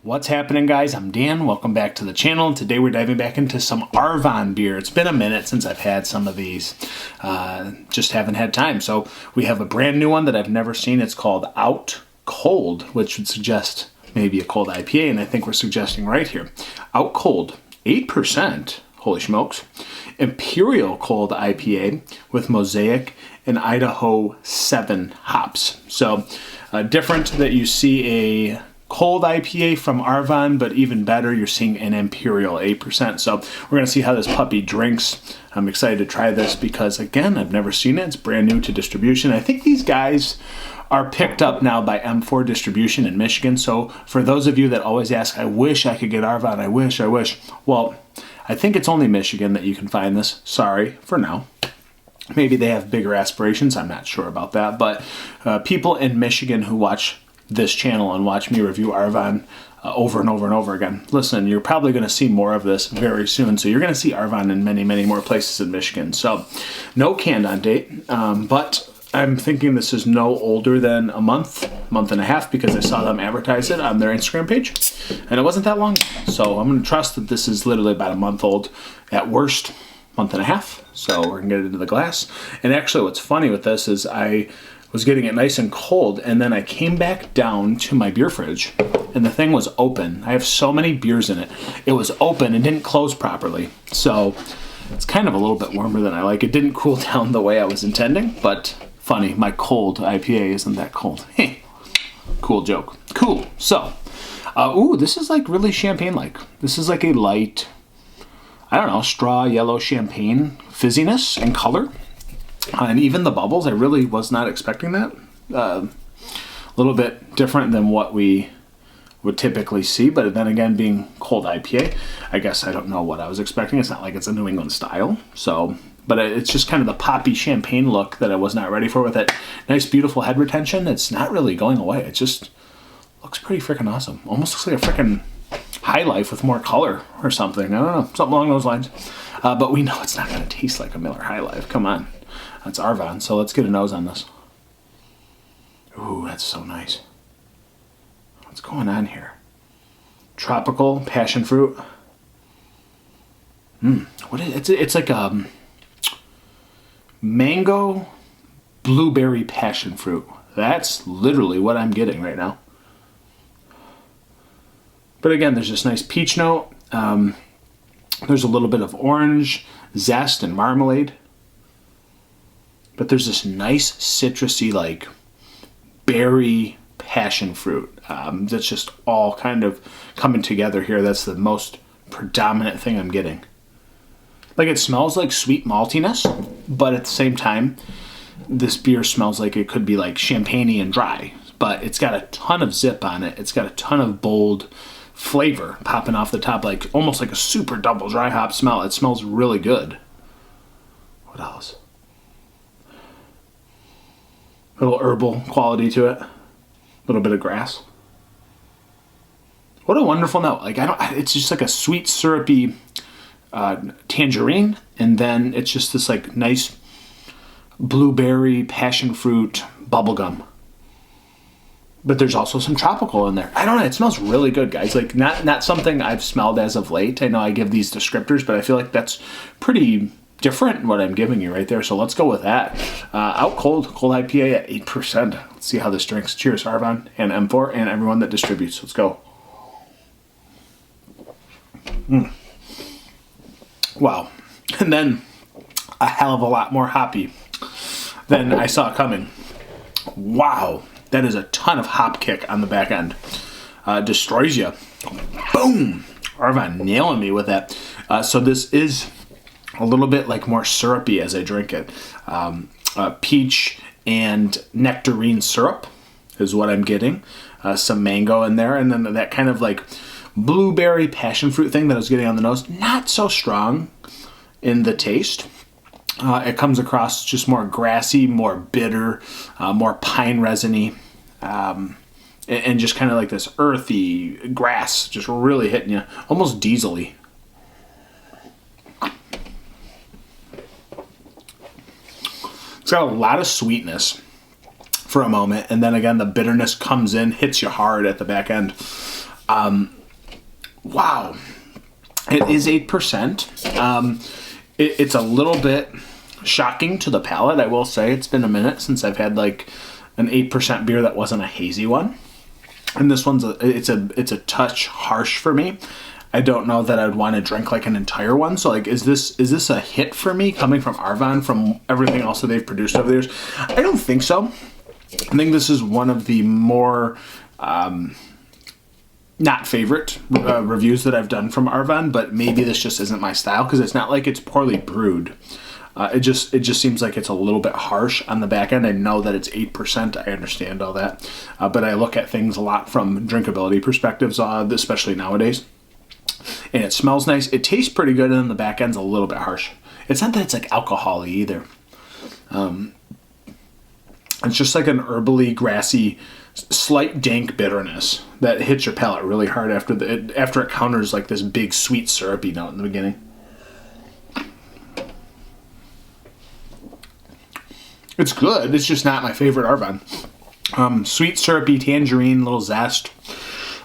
What's happening, guys? I'm Dan. Welcome back to the channel. Today we're diving back into some Arvon beer. It's been a minute since I've had some of these. Just haven't had time. So we have a brand new one that I've never seen. It's called Out Cold, which would suggest maybe a cold IPA, and I think we're suggesting right here. Out Cold, 8%. Holy smokes. Imperial Cold IPA with Mosaic and Idaho 7 hops. So different that you see a cold IPA from Arvon, but even better, you're seeing an Imperial 8%. So we're going to see how this puppy drinks. I'm excited to try this because, again, I've never seen it. It's brand new to distribution. I think these guys are picked up now by M4 Distribution in Michigan. So for those of you that always ask, I wish I could get Arvon, I wish. Well, I think it's only Michigan that you can find this. Sorry for now. Maybe they have bigger aspirations. I'm not sure about that. But people in Michigan who watch this channel and watch me review Arvon over and over and over again. Listen, you're probably going to see more of this very soon. So you're going to see Arvon in many, many more places in Michigan. So no canned on date, but I'm thinking this is no older than a month and a half because I saw them advertise it on their Instagram page and it wasn't that long. So I'm going to trust that this is literally about a month old at worst, month and a half. So we're going to get it into the glass. And actually what's funny with this is I was getting it nice and cold, and then I came back down to my beer fridge, and the thing was open. I have so many beers in it. It was open and didn't close properly, so it's kind of a little bit warmer than I like. It didn't cool down the way I was intending, but funny, my cold IPA isn't that cold. Hey, cool joke. Cool. So, ooh, this is like really champagne-like. This is like a light, I don't know, straw yellow champagne fizziness and color. And even the bubbles, I really was not expecting that. A little bit different than what we would typically see, but then again, being cold IPA, I guess I don't know what I was expecting. It's not like it's a New England style, so, but it's just kind of the poppy champagne look that I was not ready for with it. Nice, beautiful head retention. It's not really going away. It just looks pretty freaking awesome. Almost looks like a freaking High Life with more color or something. I don't know, something along those lines. But we know it's not going to taste like a Miller High Life. Come on. That's Arvon, so let's get a nose on this. Ooh, that's so nice. What's going on here? Tropical passion fruit. What is it? It's like a mango blueberry passion fruit. That's literally what I'm getting right now. But again, there's this nice peach note. There's a little bit of orange zest and marmalade. But there's this nice citrusy, like, berry passion fruit that's just all kind of coming together here. That's the most predominant thing I'm getting. Like, it smells like sweet maltiness, but at the same time, this beer smells like it could be like champagne-y and dry. But it's got a ton of zip on it. It's got a ton of bold flavor popping off the top, like almost like a super double dry hop smell. It smells really good. What else? A little herbal quality to it. A little bit of grass. What a wonderful note. Like, it's just like a sweet, syrupy tangerine, and then it's just this like nice blueberry, passion fruit, bubblegum. But there's also some tropical in there. I don't know. It smells really good, guys. Like, not something I've smelled as of late. I know I give these descriptors, but I feel like that's pretty different what I'm giving you right there. So let's go with that. Out Cold IPA at 8%. Let's see how this drinks. Cheers, Arvon and M4 and everyone that distributes. Let's go. Wow. And then a hell of a lot more hoppy than I saw coming. Wow. That is a ton of hop kick on the back end. Destroys you. Boom. Arvon nailing me with that. So this is a little bit like more syrupy as I drink it. Peach and nectarine syrup is what I'm getting. Some mango in there, and then that kind of like blueberry passion fruit thing that I was getting on the nose. Not so strong in the taste. It comes across just more grassy, more bitter, more pine resiny, and just kind of like this earthy grass just really hitting you, almost diesel-y. It's got a lot of sweetness for a moment, and then again the bitterness comes in, hits you hard at the back end. Wow. It is 8%. It's a little bit shocking to the palate, I will say. It's been a minute since I've had like an 8% beer that wasn't a hazy one. And this one's it's a touch harsh for me. I don't know that I'd want to drink like an entire one. So like, is this a hit for me coming from Arvon from everything else that they've produced over the years? I don't think so. I think this is one of the more not favorite reviews that I've done from Arvon, but maybe this just isn't my style because it's not like it's poorly brewed. It just seems like it's a little bit harsh on the back end. I know that it's 8%. I understand all that, but I look at things a lot from drinkability perspectives, especially nowadays. And it smells nice. It tastes pretty good, and then the back end's a little bit harsh. It's not that it's like alcohol-y either. It's just like an herbally, grassy, slight dank bitterness that hits your palate really hard after it counters like this big sweet syrupy note in the beginning. It's good. It's just not my favorite Arvon. Sweet syrupy tangerine, little zest,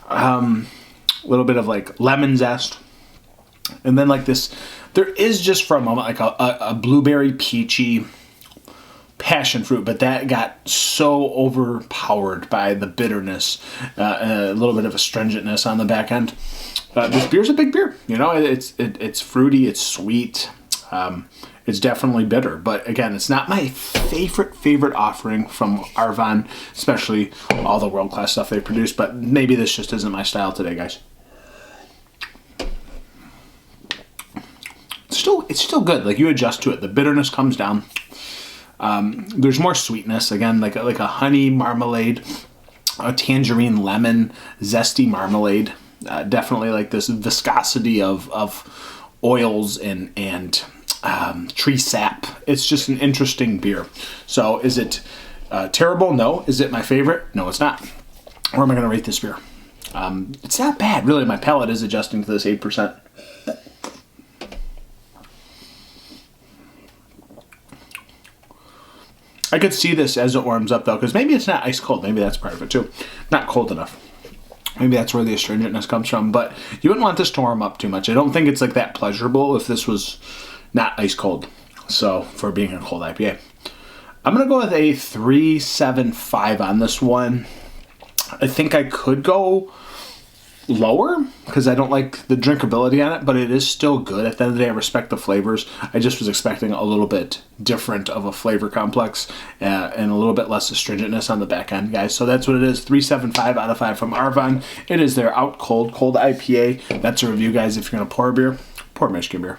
a little bit of like lemon zest, and then like this. There is just for a moment like a blueberry peachy passion fruit, but that got so overpowered by the bitterness, a little bit of astringentness on the back end. This beer's a big beer. You know, it's fruity, it's sweet. It's definitely bitter, but again, it's not my favorite offering from Arvon, especially all the world-class stuff they produce, but maybe this just isn't my style today, guys. It's still good. Like, you adjust to it. The bitterness comes down. There's more sweetness, again, like a honey marmalade, a tangerine lemon, zesty marmalade. Definitely like this viscosity of oils and tree sap. It's just an interesting beer. So is it terrible? No. Is it my favorite? No, it's not. Where am I going to rate this beer? It's not bad, really. My palate is adjusting to this 8%. I could see this as it warms up, though, because maybe it's not ice cold. Maybe that's part of it, too. Not cold enough. Maybe that's where the astringentness comes from. But you wouldn't want this to warm up too much. I don't think it's like that pleasurable if this was not ice cold. So, for being a cold IPA. I'm going to go with a 3.75 on this one. I think I could go lower because I don't like the drinkability on it, but it is still good. At the end of the day, I respect the flavors. I just was expecting a little bit different of a flavor complex and a little bit less astringentness on the back end, guys. So that's what it is. 3.75 out of 5 from Arvon. It is their Out Cold IPA. That's a review, guys. If you're going to pour a beer, pour Michigan beer.